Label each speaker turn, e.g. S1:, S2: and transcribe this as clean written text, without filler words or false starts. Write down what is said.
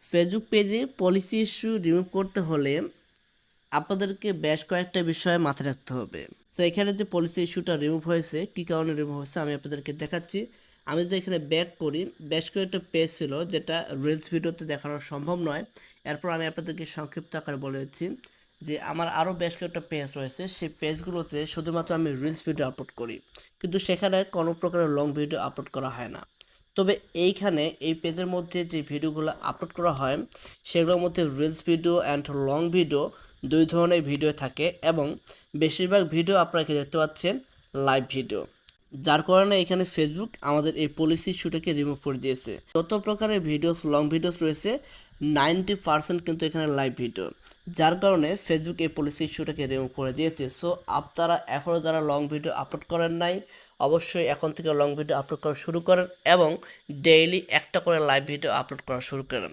S1: Facebook পেজে policy issue remove করতে হলে আপনাদেরকে বেশ কয়েকটা বিষয় মাথায় রাখতে হবে। সো এখানে যে পলিসি ইস্যুটা রিমুভ হয়েছে, কী কারণে রিমুভ হয়েছে আমি আপনাদেরকে দেখাচ্ছি। আমি যদি এখানে ব্যাক করি, বেশ কয়েকটা পেজ ছিল যেটা রিলস ভিডিওতে দেখানো সম্ভব নয়। এরপর আমি আপনাদেরকে সংক্ষিপ্ত আকারে বলে দিচ্ছি যে আমার আরও বেশ কয়েকটা পেজ রয়েছে, সেই পেজগুলোতে শুধুমাত্র আমি রিলস ভিডিও আপলোড করি, কিন্তু সেখানে কোনো প্রকারের লং ভিডিও আপলোড করা হয় না। তবে এইখানে এই পেজের মধ্যে যে ভিডিওগুলো আপলোড করা হয় সেগুলোর মধ্যে reels video and long video দুই ধরনের ভিডিও থাকে, এবং বেশিরভাগ ভিডিও আপনারা এখানে দেখতে পাচ্ছেন লাইভ ভিডিও, যার কারণে এখানে ফেসবুক আমাদের এই পলিসি ইস্যুটাকে রিমুভ করে দিয়েছে। যত প্রকারের ভিডিওস লং ভিডিওস রয়েছে 90% কিন্তু এখানে লাইভ ভিডিও, যার কারণে ফেসবুক এই পলিসি ইস্যুটাকে রিমুভ করে দিয়েছে। সো আপনারা এখনও যারা লং ভিডিও আপলোড করেন নাই, অবশ্যই এখন থেকে লং ভিডিও আপলোড করা শুরু করেন এবং ডেইলি একটা করে লাইভ ভিডিও আপলোড করা শুরু করেন।